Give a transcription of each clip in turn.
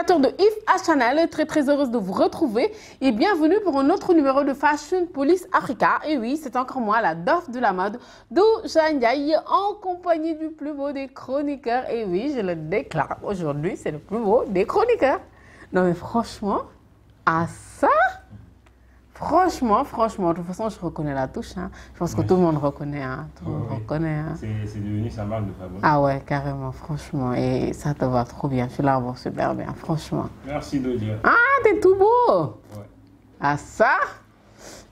téléspectateurs de Yves Channel, très heureuse de vous retrouver et bienvenue pour un autre numéro de Fashion Police Africa. Et oui, c'est encore moi, la Dof de la mode, Douja Ndiaye, en compagnie du plus beau des chroniqueurs. Et oui, je le déclare, aujourd'hui, c'est le plus beau des chroniqueurs. Non mais franchement, à ça, franchement, de toute façon, je reconnais la touche. Hein. Je pense que tout le monde reconnaît. Hein. Tout le monde reconnaît. Hein. C'est devenu sa marque de fabrique. Ah ouais, carrément, franchement. Et ça te va trop bien. Tu l'arbores super bien, franchement. Merci de le dire. Ah, t'es tout beau. Ouais. Ah ça.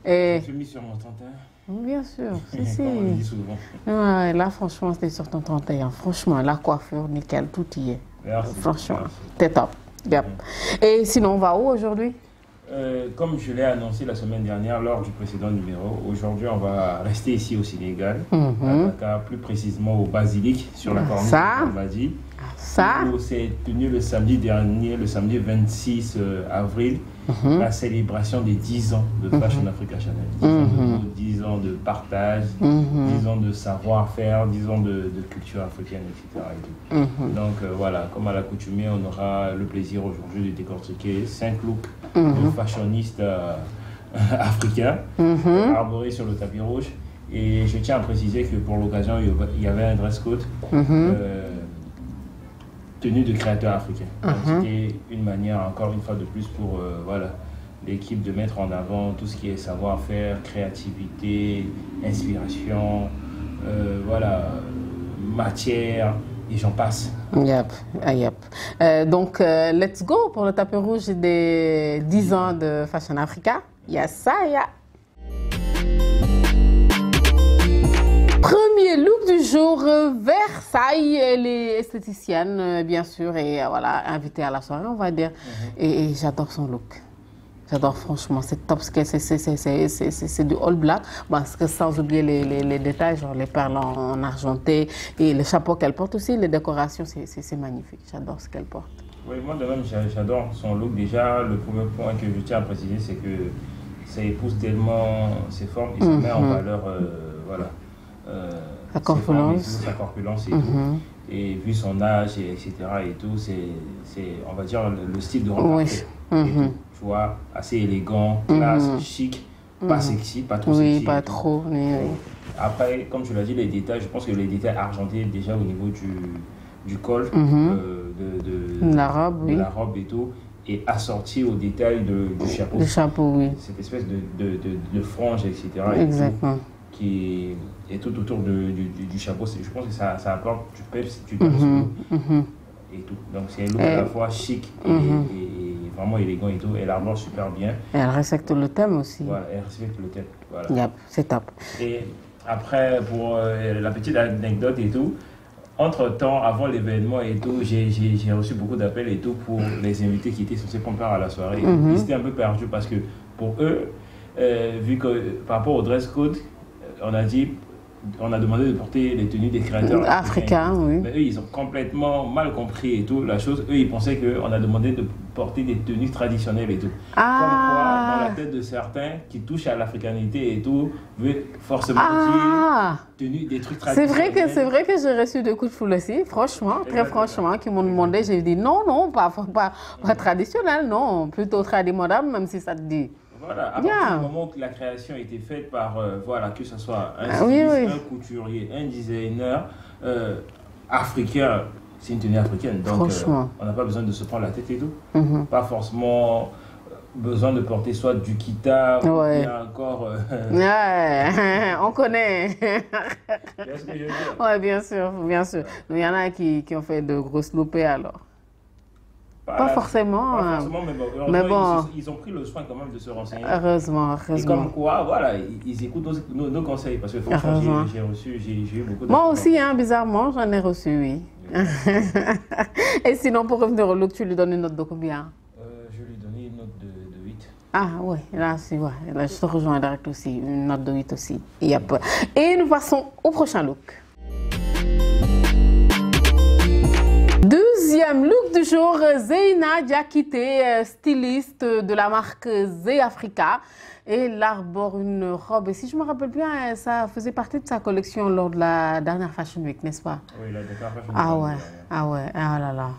Et... Je mis sur mon 31. Bien sûr, si. Comme on le dit souvent. Ouais, là, franchement, c'était sur ton 31. Franchement, la coiffure, nickel, tout y est. Merci. Franchement, t'es top. Yep. Et sinon, on va où aujourd'hui? Comme je l'ai annoncé la semaine dernière lors du précédent numéro, aujourd'hui on va rester ici au Sénégal, à Dakar, plus précisément au Basilic, sur la corniche de Badi. Ça où s'est tenu le samedi dernier, le samedi 26 avril, la célébration des 10 ans de Fashion Africa Channel. 10 ans de partage, 10 ans de savoir-faire, 10 ans de culture africaine, etc. Et tout. Donc voilà, comme à l'accoutumée, on aura le plaisir aujourd'hui de décortiquer 5 looks de fashionistes africains arborés sur le tapis rouge. Et je tiens à préciser que pour l'occasion, il y avait un dress code tenu de créateurs africains. C'était une manière, encore une fois de plus, pour voilà, l'équipe de mettre en avant tout ce qui est savoir-faire, créativité, inspiration, voilà, matière, et j'en passe. Donc, let's go pour le tapis rouge des 10 ans de Fashion Africa. Il y a ça, il y a... Premier look du jour, Versailles, elle est esthéticienne, bien sûr, et voilà, invitée à la soirée, on va dire. Et j'adore son look. J'adore, franchement, c'est top, c'est du all black, parce que sans oublier les détails, genre les perles en argenté et le chapeau qu'elle porte aussi, les décorations, c'est magnifique. J'adore ce qu'elle porte. Oui, moi de même, j'adore son look. Déjà, le premier point que je tiens à préciser, c'est que ça épouse tellement ses formes et ça met en valeur, voilà. Sa corpulence. Sa corpulence et tout. Et vu son âge, etc. et tout, c'est, on va dire, le style de robe. Tu vois, assez élégant, classe, chic, pas sexy, pas trop sexy. Oui, pas trop. Mais... Après, comme tu l'as dit, les détails, je pense que les détails argentés déjà au niveau du col, de la robe, et tout, et assorti au détail du chapeau. Le chapeau, oui. Cette espèce de frange, etc. Exactement. Qui est tout autour du chapeau. Je pense que ça apporte du peps, du et tout. Donc c'est un look à la fois chic et vraiment élégant et tout. Elle arbore super bien. Et elle respecte le thème aussi. Voilà, elle respecte le thème. Voilà. C'est top. Et après, pour la petite anecdote et tout, entre-temps, avant l'événement et tout, j'ai reçu beaucoup d'appels et tout pour les invités qui étaient censés prendre part à la soirée. Ils étaient un peu perdus parce que pour eux, vu que par rapport au dress code, on a demandé de porter les tenues des créateurs africains, oui. Mais eux, ils ont complètement mal compris et tout. La chose, eux, ils pensaient qu'on a demandé de porter des tenues traditionnelles et tout. Comme quoi, dans la tête de certains qui touchent à l'africanité et tout, veut forcément dire tenue des trucs traditionnels. C'est vrai que j'ai reçu des coups de foule aussi, franchement, très franchement, qui m'ont demandé. J'ai dit non, pas traditionnel, non, plutôt tradimoderne, même si ça te dit. Voilà, à partir du moment où la création a été faite par, voilà, que ce soit un styliste, un couturier, un designer africain, c'est une tenue africaine. Donc, on n'a pas besoin de se prendre la tête et tout. Pas forcément besoin de porter soit du kita ou bien encore... on connaît. Qu'est-ce que je veux dire? Oui, bien sûr. Il y en a qui ont fait de grosses loupées alors. Pas forcément. Mais bon, ils ont pris le soin quand même de se renseigner. Heureusement. Et comme quoi, voilà, ils écoutent nos conseils. Parce que franchement, j'ai eu beaucoup de... Moi aussi, hein, bizarrement, j'en ai reçu, oui. Et sinon, pour revenir au look, tu lui donnes une note de combien? Je lui ai donné une note de 8. Ah oui, là, là, je te rejoins direct aussi. Une note de 8 aussi. Et nous passons au prochain look. Deuxième look du jour, Zeyna Diakité, styliste de la marque Zé Africa. et elle arbore une robe. Et si je me rappelle bien, ça faisait partie de sa collection lors de la dernière Fashion Week, n'est-ce pas? Oui, la dernière Fashion Week. Ah ouais, ah ouais, ah là là.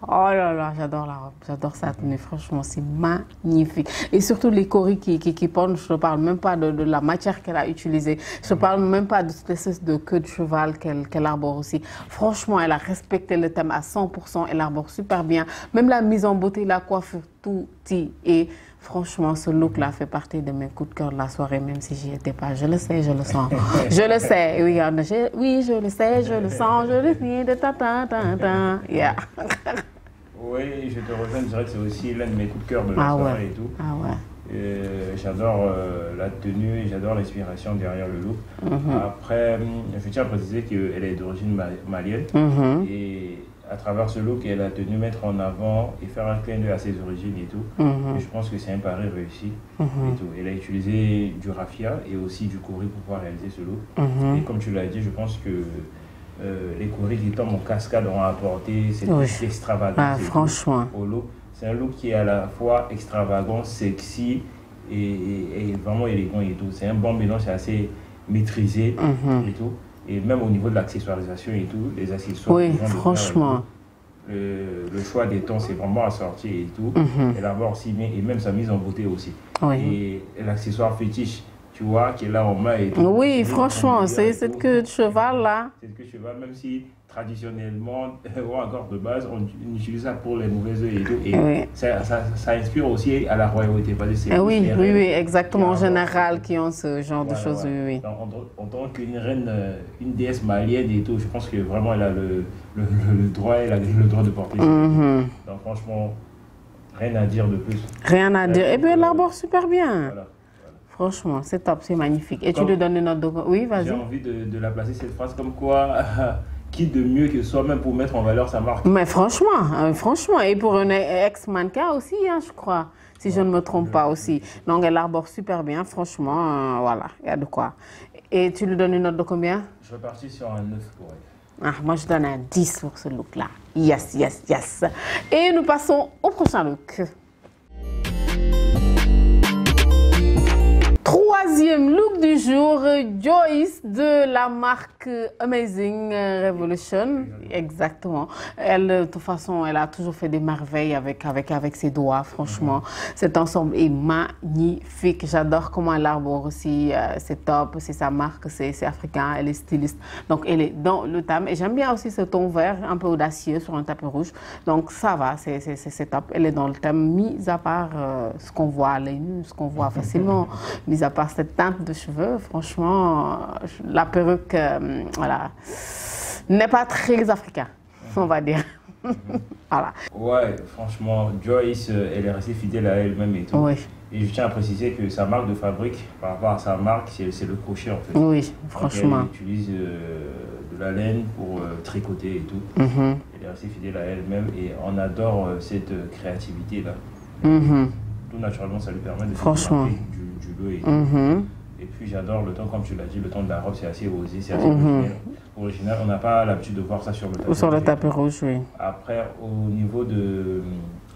Oh là là, j'adore la robe, j'adore sa tenue. Franchement, c'est magnifique. Et surtout les coris qui portent, je ne parle même pas de la matière qu'elle a utilisée. Je ne parle même pas de cette espèce de queue de cheval qu'elle arbore aussi. Franchement, elle a respecté le thème à 100%. Elle arbore super bien. Même la mise en beauté, la coiffure, tout y est. Franchement, ce look-là fait partie de mes coups de cœur de la soirée, même si j'y étais pas. Je le sais, je le sens. Je le sais. Oui, oui, je le sais, je le sens, je le sais. De ta ta ta ta. Yeah. Oui, je te rejoins, je dirais que c'est aussi l'un de mes coups de cœur de la soirée et tout. Ah ouais. J'adore la tenue et j'adore l'inspiration derrière le look. Après, je tiens à préciser qu'elle est d'origine malienne et à travers ce look, elle a tenu mettre en avant et faire un clin d'œil à ses origines et tout. Et je pense que c'est un pari réussi. Et tout. Elle a utilisé du raffia et aussi du kori pour pouvoir réaliser ce look. Et comme tu l'as dit, je pense que les koris qui tombent en cascade ont apporté cette extravagance franchement. Au look. C'est un look qui est à la fois extravagant, sexy et vraiment élégant et tout. C'est un bon mélange, c'est assez maîtrisé et tout. Et même au niveau de l'accessoirisation et tout, les accessoires. Oui, franchement. Le choix des tons, c'est vraiment assorti et tout. Elle arbore aussi bien, et même sa mise en beauté aussi. Oui. Et l'accessoire fétiche, tu vois, qui est là en main et tout. Oui, franchement, c'est cette queue de cheval là. Cette queue de cheval, même si traditionnellement, ou encore de base, on utilise ça pour les mauvais œufs et tout. Et ça inspire aussi à la royauté. Oui, exactement. En général, qui ont ce genre de choses. Oui. En tant qu'une reine, une déesse malienne et tout, je pense que vraiment elle a le droit, le droit de porter ça. Donc franchement, rien à dire de plus. Rien à dire. Et puis elle arbore super bien. Voilà. Franchement, c'est top, c'est magnifique. Et tu lui donnes une note de... Oui, vas-y. J'ai envie de la placer cette phrase comme quoi... Qui de mieux que soi-même pour mettre en valeur sa marque? Mais franchement, et pour un ex-mannequin aussi, hein, je crois, si je ne me trompe pas aussi. Donc elle arbore super bien, franchement, voilà, il y a de quoi. Et tu lui donnes une note de combien? Je vais partir sur un 9 pour elle. Ah, moi je donne un 10 pour ce look-là. Yes, yes, yes. Et nous passons au prochain look. Troisième look du jour, Joyce de la marque Amazing Revolution. Exactement. Elle, de toute façon, elle a toujours fait des merveilles avec ses doigts, franchement. Cet ensemble est magnifique. J'adore comment elle arbore aussi. C'est top, c'est sa marque, c'est africain, elle est styliste. Donc, elle est dans le thème. Et j'aime bien aussi ce ton vert, un peu audacieux sur un tapis rouge. Donc, ça va, c'est top. Elle est dans le thème, mis à part ce qu'on voit à l'œil nu, ce qu'on voit facilement. Mis à part cette teinte de cheveux, franchement, la perruque, voilà, n'est pas très africain, on va dire. Voilà. Ouais, franchement, Joyce, elle est restée fidèle à elle-même et tout. Oui. Et je tiens à préciser que sa marque de fabrique, par rapport à sa marque, c'est le crochet en fait. Oui, franchement. Donc, elle utilise de la laine pour tricoter et tout. Elle est restée fidèle à elle-même et on adore cette créativité-là. Tout naturellement, ça lui permet de se démarquer du lot et tout. Et puis j'adore le ton, comme tu l'as dit, le ton de la robe, c'est assez osé, c'est assez original. On n'a pas l'habitude de voir ça sur le tapis rouge. Sur le tapis rouge, oui. Après, au niveau de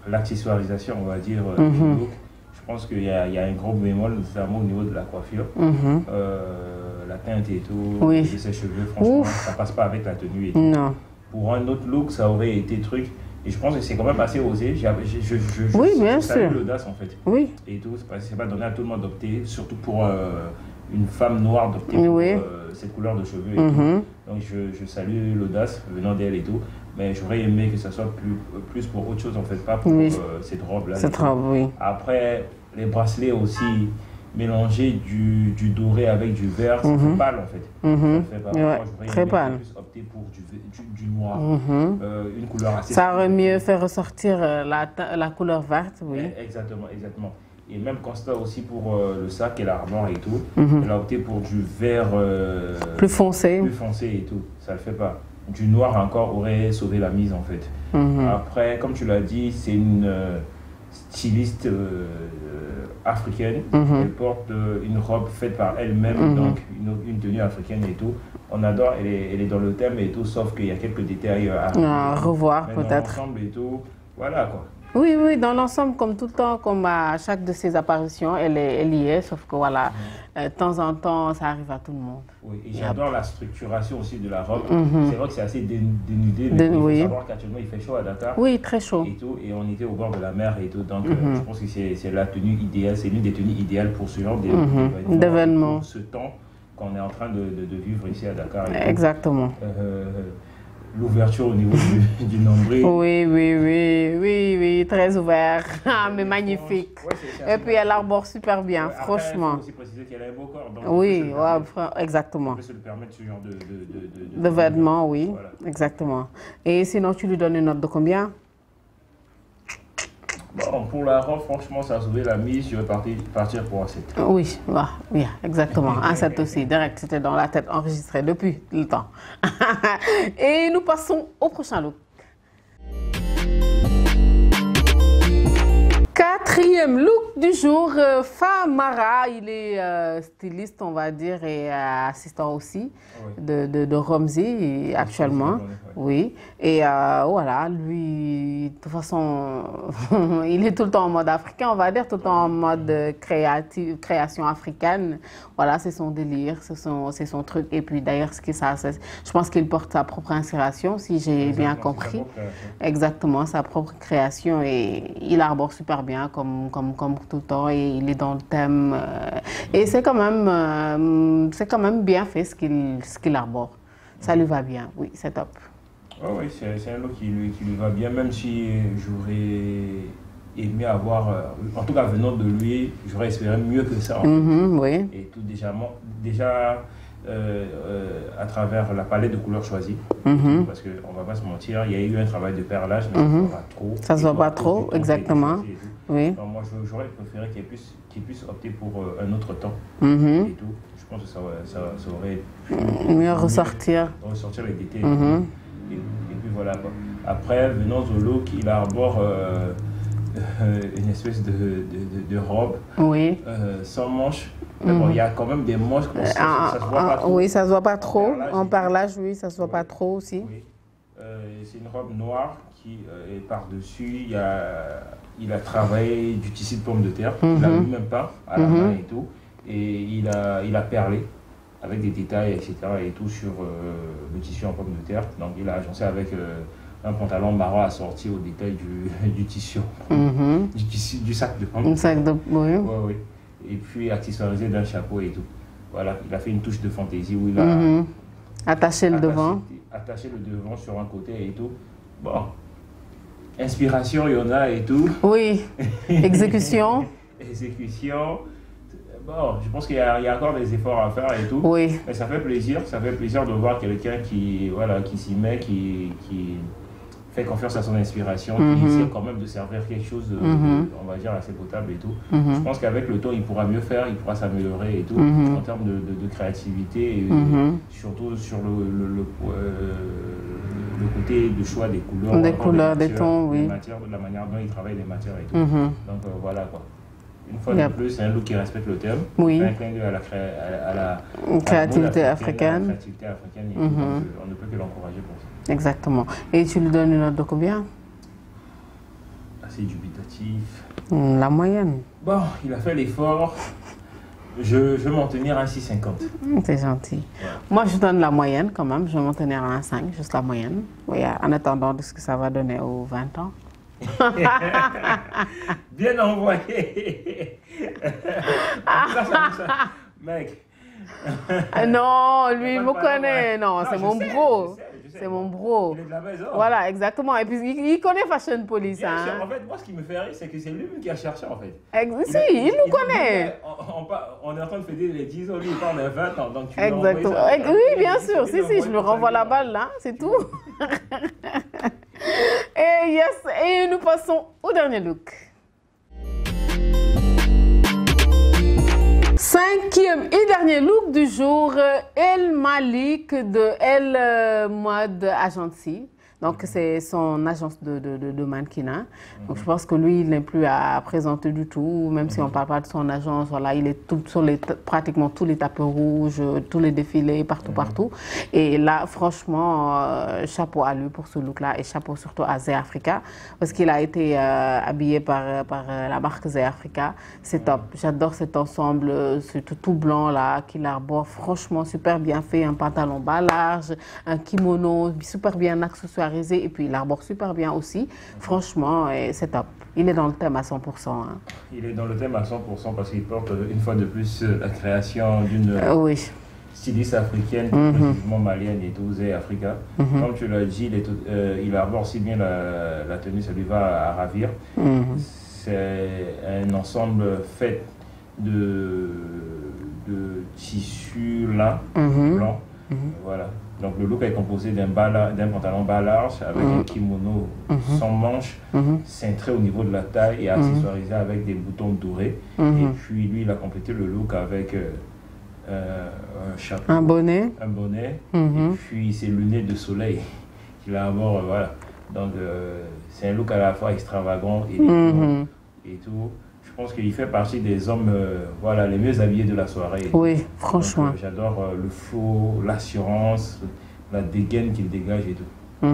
l'accessoirisation, on va dire, du look, je pense qu'il y a un gros bémol, notamment au niveau de la coiffure. La teinte et tout, de ses cheveux, franchement, ça passe pas avec la tenue et tout. Non. Pour un autre look, ça aurait été truc. Et je pense que c'est quand même assez osé. Oui, bien sûr. L'audace en fait. Oui. Et tout, c'est pas donné à tout le monde d'opter, surtout pour une femme noire d'opter pour cette couleur de cheveux et tout. Donc je salue l'audace venant d'elle et tout. Mais j'aurais aimé que ça soit plus pour autre chose en fait, pas pour cette robe-là. Cette robe, oui. Après, les bracelets aussi, mélanger du doré avec du vert, ça fait pâle en fait. Ça fait pâle. Ouais, moi, très pâle. Plus opter pour du noir, une couleur assez... Ça aurait mieux fait ressortir la couleur verte, oui. Exactement. Et même constat aussi pour le sac et l'armoire et tout, elle a opté pour du vert plus foncé. Plus foncé et tout, ça le fait pas. Du noir encore aurait sauvé la mise en fait. Après, comme tu l'as dit, c'est une styliste africaine. Elle porte une robe faite par elle-même, donc une tenue africaine et tout. On adore, elle est dans le thème et tout, sauf qu'il y a quelques détails à revoir peut-être. Ensemble et tout, voilà quoi. Oui, oui, dans l'ensemble, comme tout le temps, comme à chaque de ses apparitions, elle y est, sauf que voilà, de temps en temps, ça arrive à tout le monde. Oui, et j'adore la structuration aussi de la robe. C'est vrai que c'est assez dénudé, mais il faut savoir qu'actuellement, il fait chaud à Dakar. Oui, très chaud. Et, tout, et on était au bord de la mer et tout, donc je pense que c'est la tenue idéale, c'est l'une des tenues idéales pour ce genre d'événements. Pour ce temps qu'on est en train de vivre ici à Dakar. Exactement. L'ouverture au niveau du nombril. Oui, très ouvert, mais magnifique. Ouais, et puis elle arbore super bien, franchement. Il faut aussi préciser qu'elle a un beau corps. Donc oui, exactement. On peut se le permettre ce genre de vêtements, oui, voilà. Exactement. Et sinon, tu lui donnes une note de combien? Bon, pour la robe, franchement, ça a sauvé la mise. Je vais partir pour un 7. Oui, exactement. Un 7 aussi, direct. C'était dans la tête, enregistré depuis le temps. Et nous passons au prochain look. Quatrième look du jour, Famara, il est styliste, on va dire, et assistant aussi de Romzy actuellement. Oui, et voilà, lui, de toute façon, il est tout le temps en mode africain, on va dire, tout le temps en mode création africaine. Voilà, c'est son délire, c'est son truc. Et puis d'ailleurs, je pense qu'il porte sa propre inspiration, si j'ai bien compris. Exactement, sa propre création, et il arbore super bien comme tout le temps, et il est dans le thème. Et c'est quand même bien fait ce qu'il arbore. Ça lui va bien, oui, c'est top. Oh oui, c'est un look qui lui va bien, même si j'aurais aimé avoir, en tout cas venant de lui, j'aurais espéré mieux que ça. En fait. Oui. Et tout déjà à travers la palette de couleurs choisies, parce qu'on ne va pas se mentir, il y a eu un travail de perlage, mais ça ne se voit pas trop. Ça ne se voit pas trop, exactement. Oui. Donc moi, j'aurais préféré qu'il puisse opter pour un autre temps et tout. Je pense que ça aurait mieux ressortir les détails. Et puis voilà quoi. Après, venant au look, il arbore une espèce de robe sans manches. Bon, il y a quand même des manches, ça se voit pas trop. Oui, ça se voit pas trop. En parlage, oui, ça se voit pas trop aussi. Oui. C'est une robe noire qui est par-dessus. Il a travaillé du tissu de pomme de terre. Il a lui-même peint à la main et tout. Et il a perlé avec des détails, etc. et tout sur le tissu en pomme de terre. Donc il a agencé avec un pantalon marron assorti au détail du tissu, du sac de pomme de terre. Oui. Et puis accessoirisé d'un chapeau et tout. Voilà, il a fait une touche de fantaisie où il a attaché le devant sur un côté et tout. Bon, inspiration, il y en a et tout. Oui, exécution. Bon, je pense qu'il y a encore des efforts à faire et tout. Oui. Mais ça fait plaisir de voir quelqu'un qui s'y met, qui fait confiance à son inspiration, qui essaie quand même de servir quelque chose, on va dire, assez potable et tout. Je pense qu'avec le temps, il pourra mieux faire, il pourra s'améliorer et tout, en termes de créativité, et surtout sur le côté de choix des couleurs, des tons, oui. La manière dont il travaille les matières et tout. Donc voilà quoi. Une fois de plus, c'est un look qui respecte le thème. Oui. Un clin d'œil à la créativité africaine. Et on ne peut que l'encourager pour ça. Exactement. Et tu lui donnes une note de combien? Assez dubitatif. La moyenne. Bon, il a fait l'effort. Je vais m'en tenir à 6,50. C'est gentil. Ouais. Moi, je donne la moyenne quand même. Je vais m'en tenir à 5, juste la moyenne. Oui, en attendant de ce que ça va donner aux 20 ans. Bien envoyé. Mec. Non, lui, il me connaît. Non, c'est mon bro. C'est mon bro. Il est de la maison. Voilà, exactement. Et puis, il connaît Fashion Police. Bien sûr. En fait, moi, ce qui me fait rire, c'est que c'est lui qui a cherché, en fait. Il nous connaît. On est en train de fêter les 10 ans, lui, il parle de 20 ans. Donc tu exactement. Oui, bien sûr. Si, je lui renvoie la balle, là. C'est tout. Et nous passons au dernier look. Cinquième et dernier look du jour, El Malik de El Mode Agency. Donc, c'est son agence de mannequinat. Donc, je pense que lui, il n'est plus à présenter du tout, même si on ne parle pas de son agence. Voilà, il est tout sur pratiquement tous les tapis rouges, tous les défilés, partout. Et là, franchement, chapeau à lui pour ce look-là et chapeau surtout à Zé Africa parce qu'il a été habillé par la marque Zé Africa. C'est top. J'adore cet ensemble, ce tout blanc là qu'il arbore. Franchement, super bien fait. Un pantalon bas large, un kimono super bien accessoirisé et puis il arbore super bien aussi. Franchement, c'est top. Il est dans le thème à 100%. Hein. Il est dans le thème à 100% parce qu'il porte une fois de plus la création d'une styliste africaine, précisément malienne et tout, Zé Africa. Comme tu l'as dit, il arbore si bien la tenue, ça lui va à ravir. C'est un ensemble fait de tissu lin blanc. Voilà. Donc le look est composé d'un pantalon bas large avec un kimono sans manches, cintré au niveau de la taille et accessoirisé avec des boutons dorés. Et puis lui, il a complété le look avec un chapeau, un bonnet, et puis ses lunettes de soleil qu'il a à bord. Voilà. Donc c'est un look à la fois extravagant et tout. Je pense qu'il fait partie des hommes voilà, les mieux habillés de la soirée. Oui, franchement. J'adore le flow, l'assurance, la dégaine qu'il dégage et tout.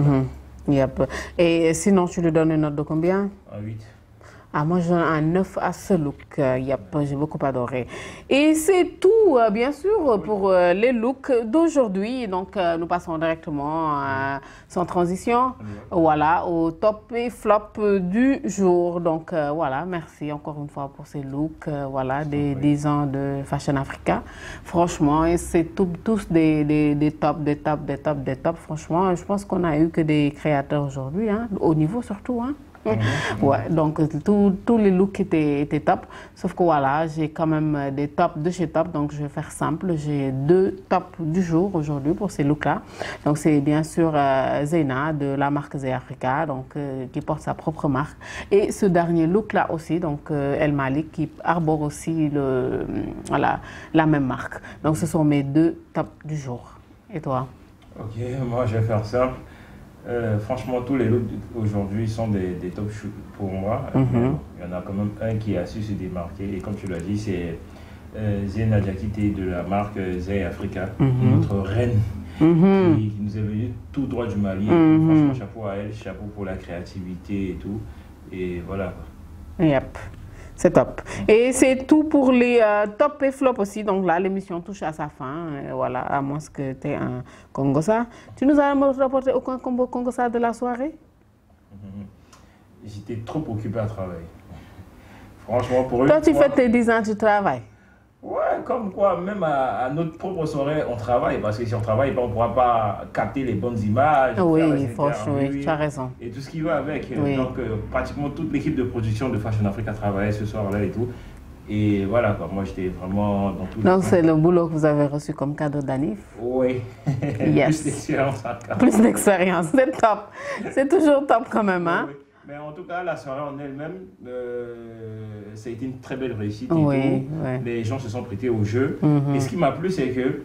Yep. Et sinon, tu lui donnes une note de combien? Un 8. Ah, moi, je donne un 9 à ce look. J'ai beaucoup adoré. Et c'est tout, bien sûr, pour les looks d'aujourd'hui. Donc, nous passons directement, sans transition, voilà, au top et flop du jour. Donc, voilà, merci encore une fois pour ces looks, voilà, des 10 ans de Fashion Africa. Franchement, c'est tous des tops. Franchement, je pense qu'on n'a eu que des créateurs aujourd'hui, hein, au niveau surtout, hein. Ouais, donc tous les looks étaient top, sauf que voilà, j'ai quand même des tops de chez Top, donc je vais faire simple. J'ai 2 tops du jour aujourd'hui pour ces looks-là. Donc c'est bien sûr Zeyna de la marque Zé Africa, donc qui porte sa propre marque, et ce dernier look-là aussi, donc El Malik qui arbore aussi la même marque. Donc ce sont mes 2 tops du jour. Et toi? Ok, moi je vais faire simple. Franchement, tous les looks aujourd'hui sont des top shoots pour moi. Il y en a quand même un qui a su se démarquer. Et comme tu l'as dit, c'est Zeyna Diakité de la marque Zé Africa, notre reine, qui nous est venue tout droit du Mali. Franchement, chapeau à elle, chapeau pour la créativité et tout. Et voilà. Yep. C'est top. Et c'est tout pour les top et flop aussi. Donc là, l'émission touche à sa fin. Voilà, à moins que tu aies un Congosa. Tu nous as rapporté aucun Congosa de la soirée? J'étais trop occupé à travailler. Franchement, pour eux. Toi, tu fais tes 10 ans, tu travailles? Ouais, comme quoi, même à notre propre soirée, on travaille. Parce que si on travaille, on ne pourra pas capter les bonnes images. Oui, franchement, oui, tu as raison. Et tout ce qui va avec. Oui. Donc, pratiquement toute l'équipe de production de Fashion Africa travaillait ce soir-là et tout. Et voilà, quoi. Moi, j'étais vraiment dans tout. Donc, c'est le boulot que vous avez reçu comme cadeau d'Anif? Oui. Yes. Plus d'expérience encore. Plus d'expérience, c'est top. C'est toujours top quand même, hein? Oui. Mais en tout cas, la soirée en elle-même, ça a été une très belle réussite. Oui. Les gens se sont prêtés au jeu. Et ce qui m'a plu, c'est que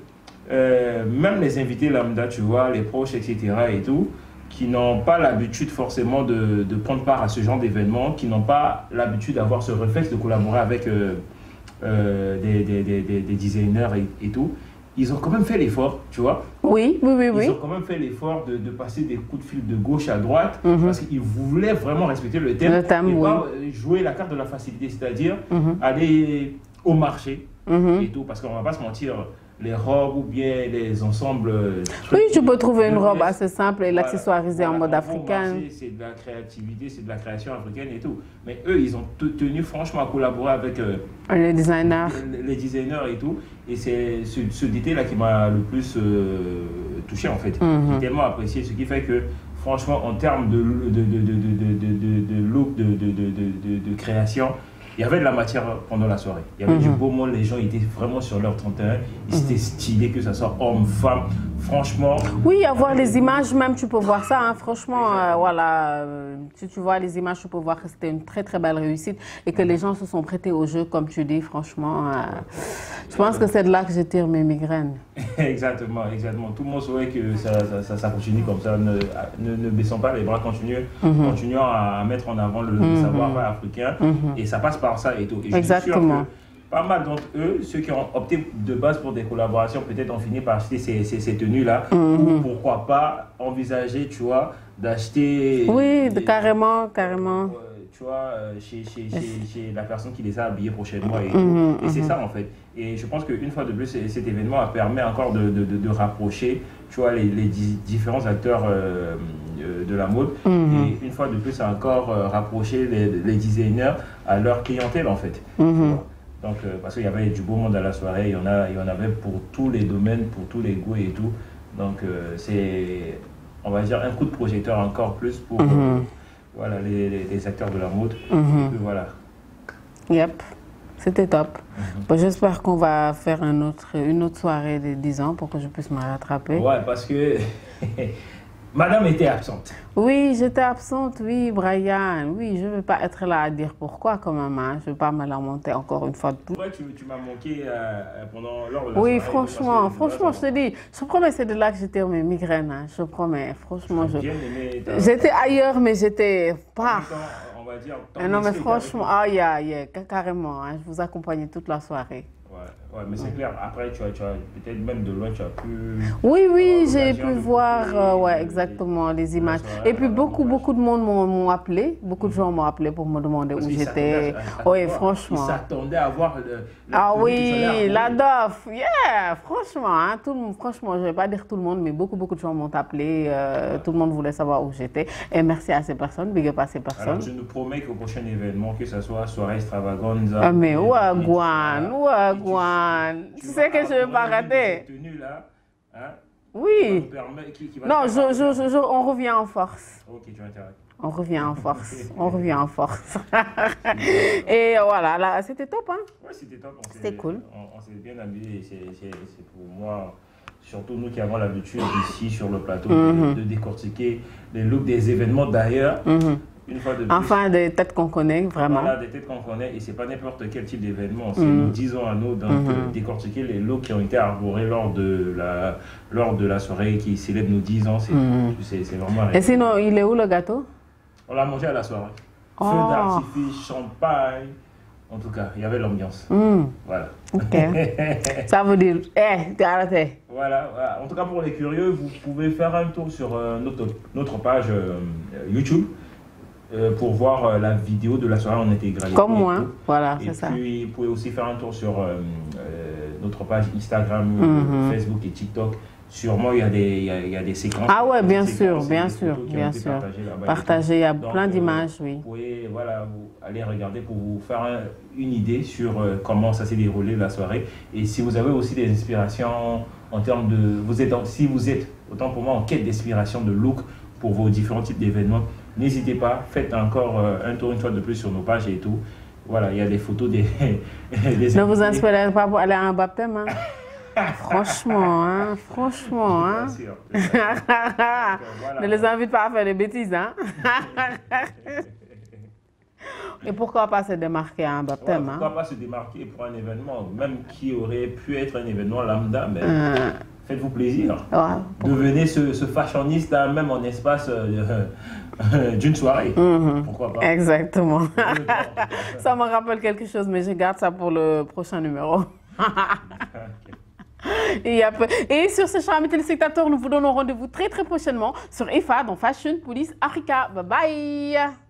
même les invités lambda, tu vois, les proches, etc. et tout, qui n'ont pas l'habitude forcément de prendre part à ce genre d'événement, qui n'ont pas l'habitude d'avoir ce réflexe de collaborer avec des designers et tout, ils ont quand même fait l'effort, tu vois. Oui. Ils ont quand même fait l'effort de passer des coups de fil de gauche à droite parce qu'ils voulaient vraiment respecter le thème et pas jouer la carte de la facilité, c'est-à-dire aller au marché et tout, parce qu'on ne va pas se mentir, les robes ou bien les ensembles. Oui, tu peux trouver une robe assez simple et l'accessoiriser en mode africain. C'est de la créativité, c'est de la création africaine et tout. Mais eux, ils ont tenu franchement à collaborer avec les designers. Les designers et tout. Et c'est ce détail-là qui m'a le plus touché en fait. J'ai tellement apprécié, ce qui fait que franchement, en termes de look, de création, il y avait de la matière pendant la soirée. Il y avait du beau monde, les gens étaient vraiment sur leur 31. Ils étaient stylés, que ce soit homme, femme. franchement... Oui, avoir les images, même tu peux voir ça, hein, franchement, voilà, si tu vois les images, tu peux voir que c'était une très très belle réussite et que les gens se sont prêtés au jeu, comme tu dis, franchement, je pense que c'est de là que je tire mes migraines. Exactement, exactement. Tout le monde souhaite que ça continue comme ça, ne baissons pas les bras, continuons à mettre en avant le savoir-faire africain et ça passe par ça et tout. Et Exactement. Pas mal d'entre eux, ceux qui ont opté de base pour des collaborations, peut-être ont fini par acheter ces tenues-là. Ou pourquoi pas envisager, tu vois, d'acheter... Oui, carrément, carrément. Tu vois, chez la personne qui les a habillés prochainement. Et c'est ça, en fait. Et je pense qu'une fois de plus, cet événement permet encore de rapprocher, tu vois, les différents acteurs de la mode. Et une fois de plus, ça a encore rapproché les designers à leur clientèle, en fait. Donc, parce qu'il y avait du beau monde à la soirée, il y en avait pour tous les domaines, pour tous les goûts et tout. Donc, c'est, on va dire, un coup de projecteur encore plus pour voilà, les acteurs de la mode. Et puis, voilà. Yep, c'était top. Bon, j'espère qu'on va faire une autre soirée de 10 ans pour que je puisse me rattraper. Ouais, parce que madame était absente. Oui, j'étais absente, oui, Brian. Oui, je ne vais pas être là à dire pourquoi quand même. Hein. Je ne vais pas me lamenter encore une fois de plus. Ouais, tu m'as manqué lors de la oui, soirée. Franchement, je te dis, je promets, c'est de là que je tire mes migraines. Hein. Je promets, franchement. J'étais ailleurs, mais j'étais pas... On va dire... Non, mais franchement, carrément. Hein. Je vous accompagnais toute la soirée. Ouais, mais c'est clair. Après, tu as peut-être même de loin, tu as pu... Oui, j'ai pu voir, ouais, exactement, les images. Et puis, beaucoup de monde m'ont appelé. Beaucoup de gens m'ont appelé pour me demander où j'étais. Oui, franchement. Ils s'attendaient à voir oui, la DOF. Yeah, franchement, hein, franchement, je ne vais pas dire tout le monde, mais beaucoup de gens m'ont appelé. Tout le monde voulait savoir où j'étais. Et merci à ces personnes, big up à ces personnes. Alors, je nous promets qu'au prochain événement, que ce soit soirée extravaganza... mais Wagwan. Tu sais que je ne vais pas rater. Cette tenue-là, hein, oui. Non, on revient en force. Ok, tu vas intérêt. On revient en force. Et voilà, là, c'était top, hein? Ouais, c'était top. C'était cool. On s'est bien amusé. C'est pour moi, surtout nous qui avons l'habitude ici sur le plateau de décortiquer les looks des événements d'ailleurs. Une fois de plus, enfin, des têtes qu'on connaît, vraiment. Voilà, des têtes qu'on connaît, et c'est pas n'importe quel type d'événement. C'est nous disons à nous, donc décortiquer les looks qui ont été arborés lors de la soirée qui célèbre nos 10 ans. C'est vraiment... Et sinon, il est où le gâteau? On l'a mangé à la soirée. Feu d'artifice, champagne. En tout cas, il y avait l'ambiance. Voilà. Ok. Ça veut dire, t'es arrêté. Voilà. En tout cas, pour les curieux, vous pouvez faire un tour sur notre page YouTube. Pour voir la vidéo de la soirée en intégralité. Comme moi, voilà, c'est ça. Et puis, vous pouvez aussi faire un tour sur notre page Instagram, Facebook et TikTok. Sûrement, il y a des séquences. Ah ouais, bien sûr. Partagées, il y a plein d'images, oui. Vous pouvez aller regarder pour vous faire une idée sur comment ça s'est déroulé la soirée. Et si vous avez aussi des inspirations en termes de... Si vous êtes, autant pour moi, en quête d'inspiration de look pour vos différents types d'événements, n'hésitez pas, faites encore un tour une fois de plus sur nos pages et tout. Voilà, il y a des photos des ne vous inspirez pas pour aller à un baptême, hein? Franchement, hein? Bien sûr. Ne les invite pas à faire des bêtises, hein? Et pourquoi pas se démarquer à un baptême? Pourquoi pas se démarquer pour un événement, même qui aurait pu être un événement lambda, mais faites-vous plaisir. Devenez ce fashioniste là, même en espace d'une soirée. Pourquoi pas? Exactement. Ça me rappelle quelque chose, mais je garde ça pour le prochain numéro. Et sur ce, chers amis téléspectateurs, nous vous donnons rendez-vous très prochainement sur IFA dans Fashion Police Africa. Bye bye.